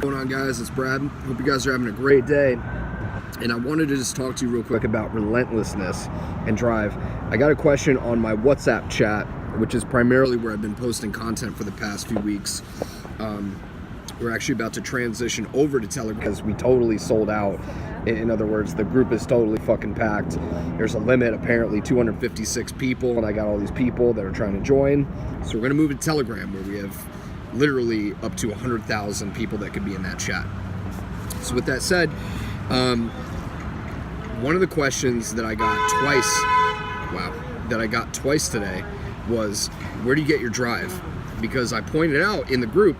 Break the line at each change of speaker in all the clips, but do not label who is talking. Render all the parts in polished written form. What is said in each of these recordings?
What's going on, guys? It's Brad. Hope you guys are having a great day. And I wanted to just talk to you real quick about relentlessness and drive. I got a question on my WhatsApp chat, which is primarily where I've been posting content for the past few weeks. We're actually about to transition over to Telegram because we totally sold out. In other words, the group is totally fucking packed. There's a limit, apparently 256 people, and I got all these people that are trying to join. So we're gonna move to Telegram, where we have literally up to 100,000 people that could be in that chat. So with that said, one of the questions that I got twice today was, where do you get your drive? Because I pointed out in the group,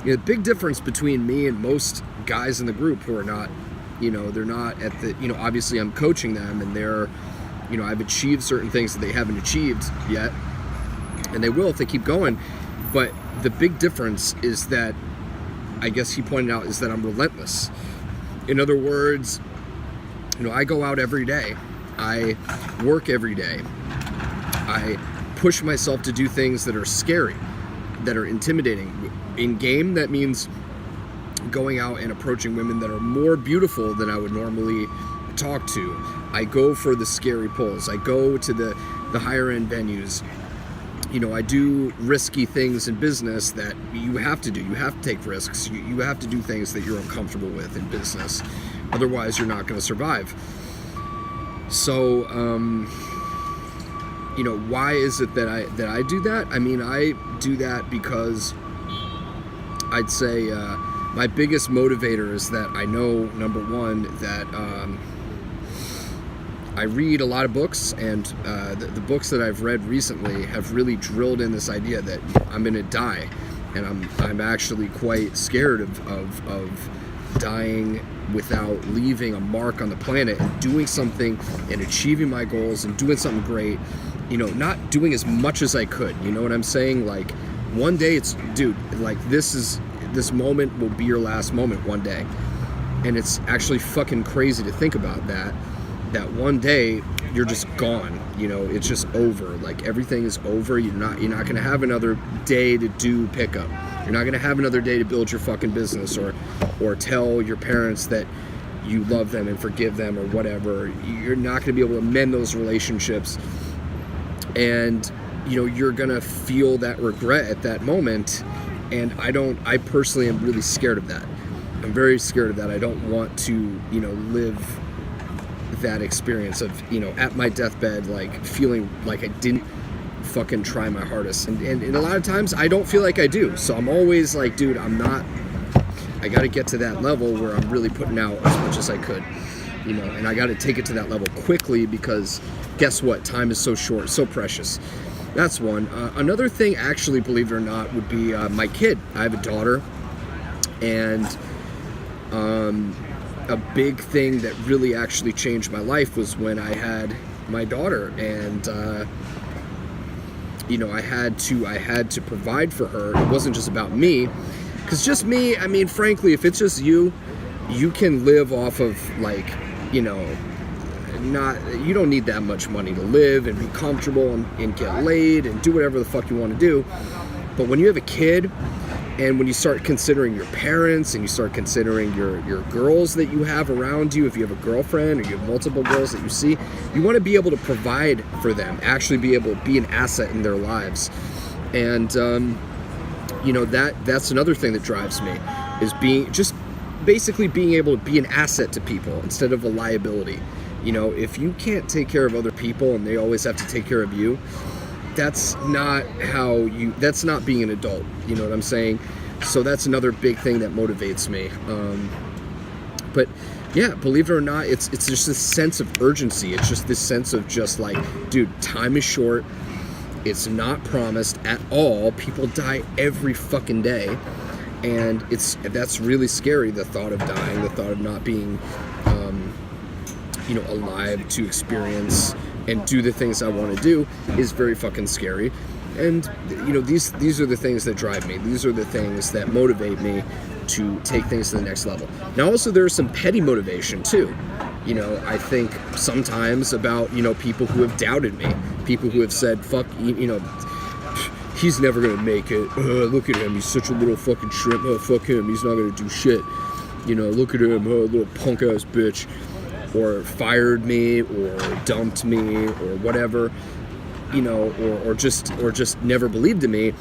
the big difference between me and most guys in the group who are not, they're not at the, obviously I'm coaching them and they're, I've achieved certain things that they haven't achieved yet, and they will if they keep going. But the big difference is that, I guess he pointed out, is that I'm relentless. In other words, I go out every day. I work every day. I push myself to do things that are scary, that are intimidating. In game, that means going out and approaching women that are more beautiful than I would normally talk to. I go for the scary pulls. I go to the higher end venues. I do risky things in business that you have to do. You have to take risks. You have to do things that you're uncomfortable with in business. Otherwise, you're not going to survive. So, why is it that I do that? I mean, I do that because I'd say my biggest motivator is that I know, number one, that I read a lot of books, and the books that I've read recently have really drilled in this idea that I'm going to die, and I'm actually quite scared of dying without leaving a mark on the planet and doing something and achieving my goals and doing something great. Not doing as much as I could. You know what I'm saying? Like, one day this moment will be your last moment one day, and it's actually fucking crazy to think about that one day you're just gone. It's just over. Like, everything is over. You're not going to have another day to do pickup. You're not going to have another day to build your fucking business or tell your parents that you love them and forgive them or whatever. You're not going to be able to mend those relationships, and you're going to feel that regret at that moment. And I personally am really scared of that. I'm very scared of that. I don't want to live that experience of at my deathbed, like, feeling like I didn't fucking try my hardest, and a lot of times I don't feel like I do. So I'm always like, dude, I got to get to that level where I'm really putting out as much as I could, and I got to take it to that level quickly, because guess what, time is so short, so precious. That's one. Another thing, actually, believe it or not, would be my kid. I have a daughter, and a big thing that really actually changed my life was when I had my daughter, and I had to provide for her. It wasn't just about me, because just me, I mean, frankly, if it's just you can live off of, like, you don't need that much money to live and be comfortable and get laid and do whatever the fuck you want to do. But when you have a kid, and when you start considering your parents, and you start considering your girls that you have around you, if you have a girlfriend or you have multiple girls that you see, you want to be able to provide for them, actually be able to be an asset in their lives. And that's another thing that drives me, is basically being able to be an asset to people instead of a liability. If you can't take care of other people and they always have to take care of you, that's not being an adult. You know what I'm saying? So that's another big thing that motivates me. But yeah, believe it or not, it's just this sense of urgency. It's just this sense of just like, dude, time is short. It's not promised at all. People die every fucking day. And that's really scary, the thought of dying, the thought of not being, alive to experience and do the things I want to do is very fucking scary. And these are the things that drive me. These are the things that motivate me to take things to the next level. Now, also, there's some petty motivation too. I think sometimes about people who have doubted me, people who have said, fuck, he's never gonna make it. Look at him, he's such a little fucking shrimp. Fuck him, he's not gonna do shit. You know, look at him, little punk ass bitch. Or fired me, or dumped me, or whatever. You know, or just never believed in me.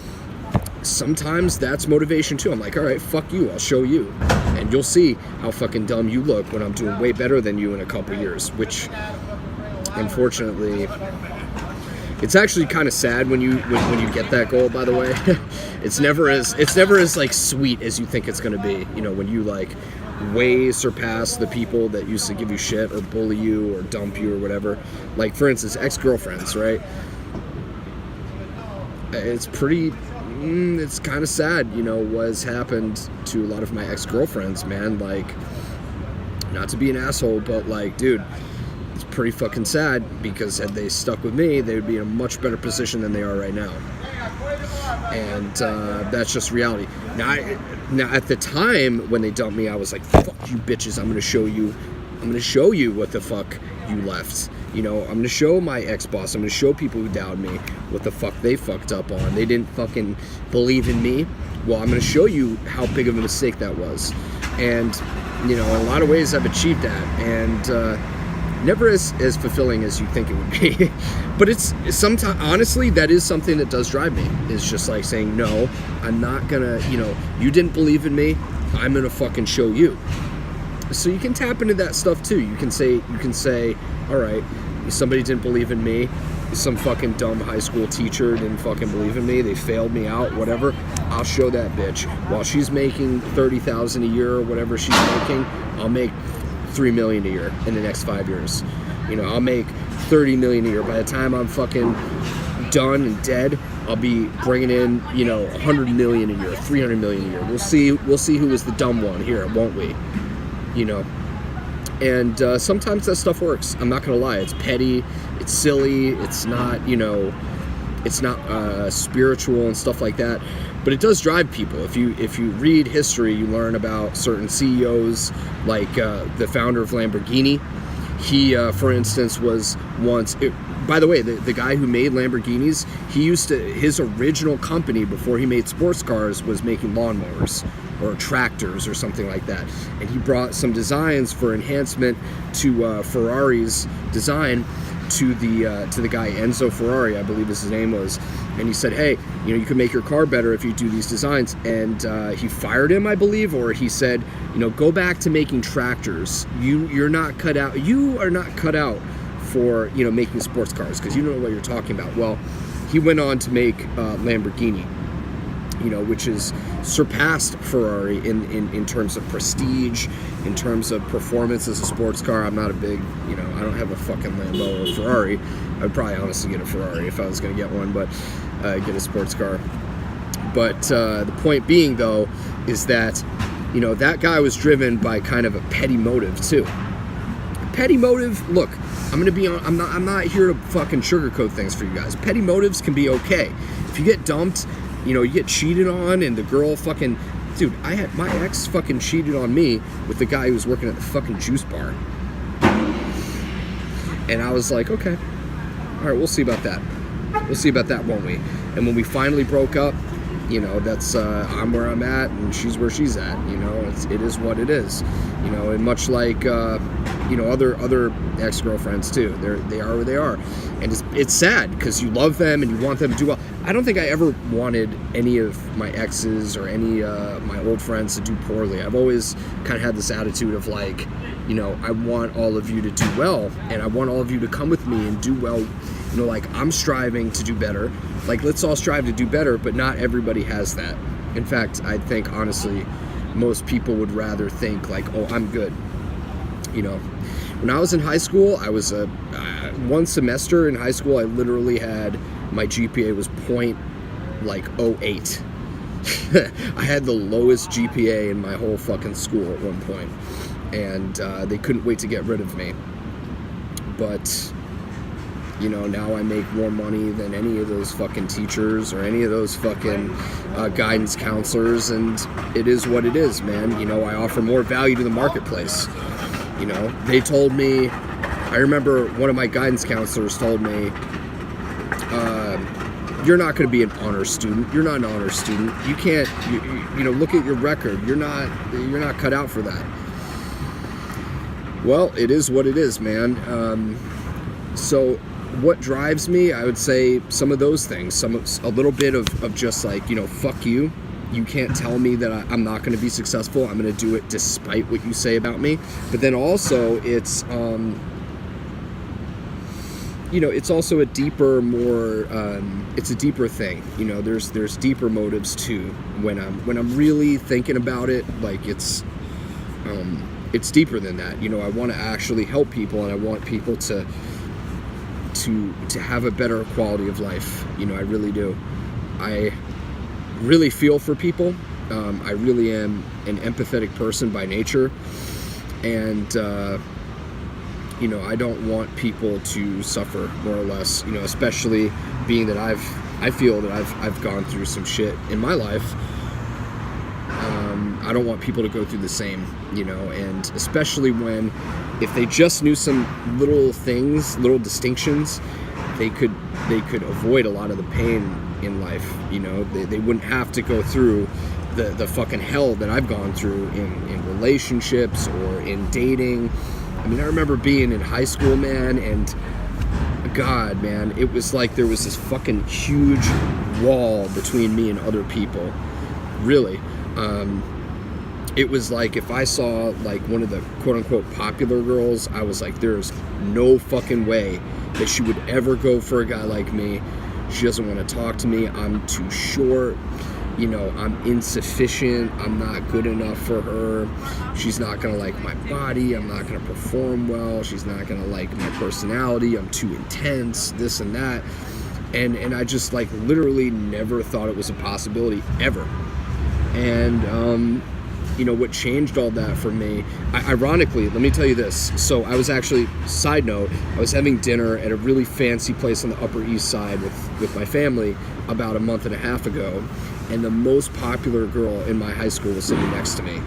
Sometimes that's motivation too. I'm like, all right, fuck you, I'll show you. And you'll see how fucking dumb you look when I'm doing way better than you in a couple years, which unfortunately, it's actually kind of sad when you get that goal, by the way. It's never as like sweet as you think it's going to be, you know, when you like way surpass the people that used to give you shit or bully you or dump you or whatever. Like, for instance, ex-girlfriends, right? It's kind of sad, you know, what's happened to a lot of my ex-girlfriends, man. Like, not to be an asshole, but like, dude, it's pretty fucking sad, because had they stuck with me, they would be in a much better position than they are right now. And that's just reality. Now, at the time when they dumped me, I was like, fuck you bitches, I'm gonna show you what the fuck you left. You know, I'm gonna show my ex-boss, I'm gonna show people who doubted me what the fuck they fucked up on. They didn't fucking believe in me. Well, I'm gonna show you how big of a mistake that was. And, you know, in a lot of ways I've achieved that. And never as fulfilling as you think it would be. But it's sometimes, honestly, that is something that does drive me. It's just like saying, no, I'm not gonna, you know, you didn't believe in me, I'm gonna fucking show you. So you can tap into that stuff too. You can say, all right, somebody didn't believe in me, some fucking dumb high school teacher didn't fucking believe in me, they failed me out, whatever. I'll show that bitch. While she's making $30,000 a year or whatever she's making, I'll make $3 million a year in the next 5 years. You know, I'll make $30 million a year. By the time I'm fucking done and dead, I'll be bringing in, you know, $100 million a year, $300 million a year. We'll see who was the dumb one here, won't we? You know. And sometimes that stuff works. I'm not gonna lie. It's petty. It's silly. It's not, you know, it's not spiritual and stuff like that. But it does drive people. If you read history, you learn about certain CEOs, like the founder of Lamborghini. He, for instance, was once... by the way, the guy who made Lamborghinis, his original company before he made sports cars was making lawnmowers or tractors or something like that. And he brought some designs for Enhancement to Ferrari's design to the guy Enzo Ferrari, I believe his name was. And he said, hey, you know, you can make your car better if you do these designs. And he fired him, I believe, or he said, you know, go back to making tractors. You are not cut out for, you know, making sports cars, because you don't know what you're talking about. Well, he went on to make Lamborghini, you know, which is surpassed Ferrari in terms of prestige, in terms of performance as a sports car. I'm not a big, you know, I don't have a fucking Lambo or Ferrari. I'd probably honestly get a Ferrari if I was going to get one, but get a sports car. But the point being, though, is that, you know, that guy was driven by kind of a petty motive too. Petty motive, look, I'm not here to fucking sugarcoat things for you guys. Petty motives can be okay. If you get dumped, you know, you get cheated on, and the girl fucking... Dude, my ex fucking cheated on me with the guy who was working at the fucking juice bar. And I was like, okay, all right, we'll see about that. We'll see about that, won't we? And when we finally broke up, you know, that's I'm where I'm at, and she's where she's at. You know, it is what it is. You know, and much like you know, other ex-girlfriends too. They are where they are, and it's sad because you love them and you want them to do well. I don't think I ever wanted any of my exes or any my old friends to do poorly. I've always kind of had this attitude of like, you know, I want all of you to do well, and I want all of you to come with me and do well. You know, like, I'm striving to do better. Like, let's all strive to do better, but not everybody has that. In fact, I think, honestly, most people would rather think, like, oh, I'm good. You know, when I was in high school, I was one semester in high school, I literally had, my GPA was .08. I had the lowest GPA in my whole fucking school at one point, and they couldn't wait to get rid of me. But... you know, now I make more money than any of those fucking teachers or any of those fucking guidance counselors, and it is what it is, man. You know, I offer more value to the marketplace. You know, they told me, I remember one of my guidance counselors told me, you're not going to be an honor student. You're not an honor student. You can't, you know, look at your record. You're not cut out for that. Well, it is what it is, man. So what drives me, I would say some of those things, a little bit of just like, you know, fuck you. You can't tell me that I'm not going to be successful. I'm going to do it despite what you say about me. But then also it's, you know, it's also a deeper, more, it's a deeper thing. You know, there's deeper motives too. When I'm really thinking about it, like it's deeper than that. You know, I want to actually help people, and I want people to have a better quality of life. You know, I really do. I really feel for people. I really am an empathetic person by nature, and you know, I don't want people to suffer, more or less. You know, especially being that I feel that I've gone through some shit in my life. I don't want people to go through the same, you know, and especially if they just knew some little things, little distinctions, they could avoid a lot of the pain in life. You know, they wouldn't have to go through the fucking hell that I've gone through in relationships or in dating. I mean, I remember being in high school, man, and God, man, it was like there was this fucking huge wall between me and other people. Really. It was like if I saw like one of the quote-unquote popular girls, I was like, there's no fucking way that she would ever go for a guy like me. She doesn't want to talk to me. I'm too short. You know, I'm insufficient. I'm not good enough for her. She's not going to like my body. I'm not going to perform well. She's not going to like my personality. I'm too intense, this and that. And I just like literally never thought it was a possibility ever. And, you know, what changed all that for me, ironically, let me tell you this. So I was actually, side note, I was having dinner at a really fancy place on the Upper East Side with my family about a month and a half ago. And the most popular girl in my high school was sitting next to me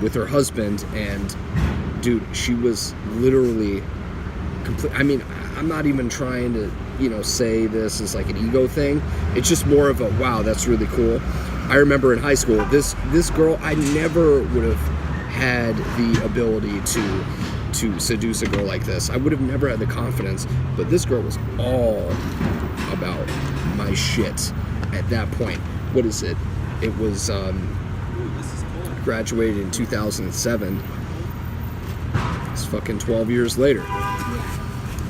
with her husband. And dude, she was literally I mean, I'm not even trying to, you know, say this as like an ego thing. It's just more of a, wow, that's really cool. I remember in high school, this girl, I never would have had the ability to seduce a girl like this. I would have never had the confidence, but this girl was all about my shit at that point. What is it? It was, graduated in 2007. It's fucking 12 years later.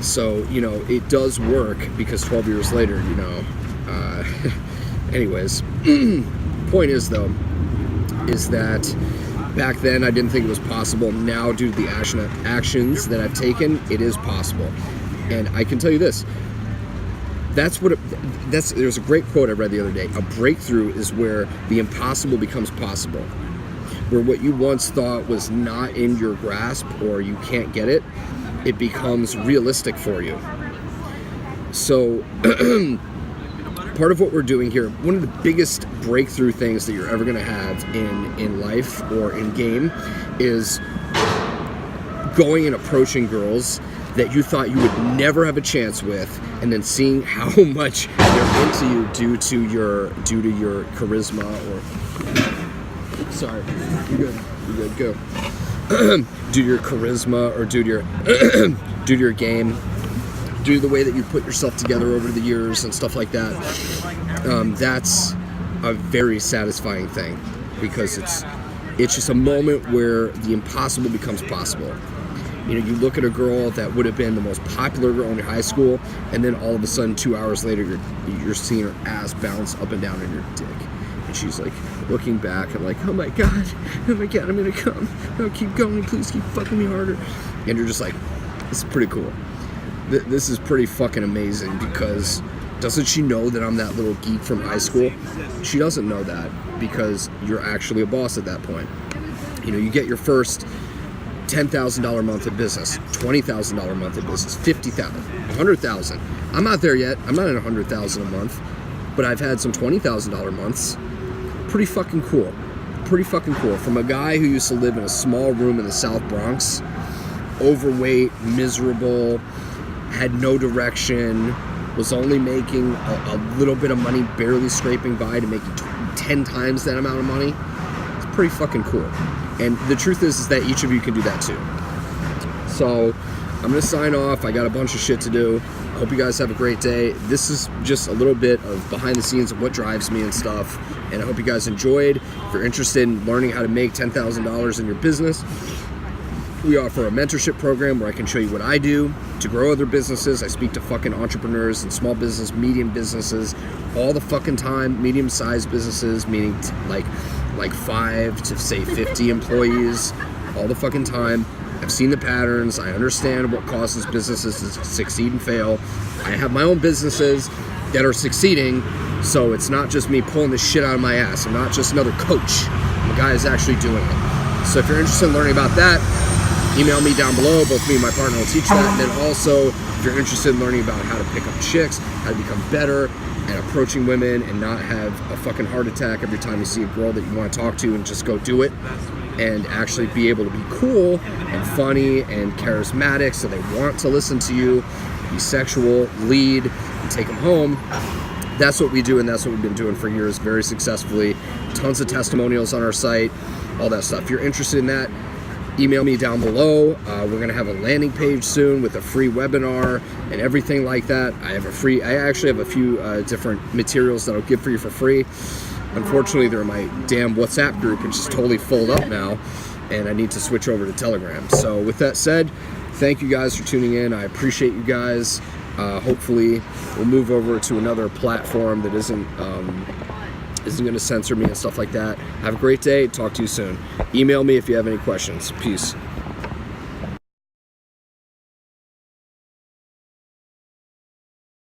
So, you know, it does work because 12 years later, you know, anyways, point is though, is that back then I didn't think it was possible. Now, due to the actions that I've taken, it is possible. And I can tell you this, there's a great quote I read the other day. A breakthrough is where the impossible becomes possible. Where what you once thought was not in your grasp or you can't get it, it becomes realistic for you. So part of what we're doing here, one of the biggest breakthrough things that you're ever going to have in life or in game is going and approaching girls that you thought you would never have a chance with, and then seeing how much they're into you due to your charisma or sorry, you're good, go. Due to your charisma or due to your game, due to the way that you put yourself together over the years and stuff like that. That's a very satisfying thing because it's just a moment where the impossible becomes possible. You know, you look at a girl that would have been the most popular girl in your high school, and then all of a sudden 2 hours later you're seeing her ass bounce up and down in your dick. And she's like looking back and like, oh my god, I'm gonna come. No, keep going, please keep fucking me harder. And you're just like, this is pretty cool. This is pretty fucking amazing because doesn't she know that I'm that little geek from high school? She doesn't know that because you're actually a boss at that point. You know, you get your first $10,000 a month in business, $20,000 a month in business, $50,000, $100,000. I'm not there yet. I'm not at $100,000 a month, but I've had some $20,000 months. Pretty fucking cool. Pretty fucking cool. From a guy who used to live in a small room in the South Bronx, overweight, miserable, had no direction, was only making a little bit of money, barely scraping by, to making 10 times that amount of money. It's pretty fucking cool. And the truth is that each of you can do that too. So I'm going to sign off. I got a bunch of shit to do. I hope you guys have a great day. This is just a little bit of behind the scenes of what drives me and stuff. And I hope you guys enjoyed. If you're interested in learning how to make $10,000 in your business, we offer a mentorship program where I can show you what I do to grow other businesses. I speak to fucking entrepreneurs and small business, medium businesses all the fucking time. Medium-sized businesses, meaning like 5 to say 50 employees all the fucking time. I've seen the patterns. I understand what causes businesses to succeed and fail. I have my own businesses that are succeeding, so it's not just me pulling this shit out of my ass. I'm not just another coach. I'm a guy who's actually doing it. So if you're interested in learning about that, email me down below. Both me and my partner will teach that. And then also, if you're interested in learning about how to pick up chicks, how to become better at approaching women and not have a fucking heart attack every time you see a girl that you want to talk to and just go do it, and actually be able to be cool and funny and charismatic so they want to listen to you, be sexual, lead, and take them home. That's what we do, and that's what we've been doing for years very successfully. Tons of testimonials on our site, all that stuff. If you're interested in that, email me down below. We're going to have a landing page soon with a free webinar and everything like that. I actually have a few different materials that I'll give for you for free. Unfortunately, they're in my damn WhatsApp group, which is totally full up now, and I need to switch over to Telegram. So with that said, thank you guys for tuning in. I appreciate you guys. Hopefully, we'll move over to another platform that isn't going to censor me and stuff like that. Have a great day. Talk to you soon. Email me if you have any questions. Peace.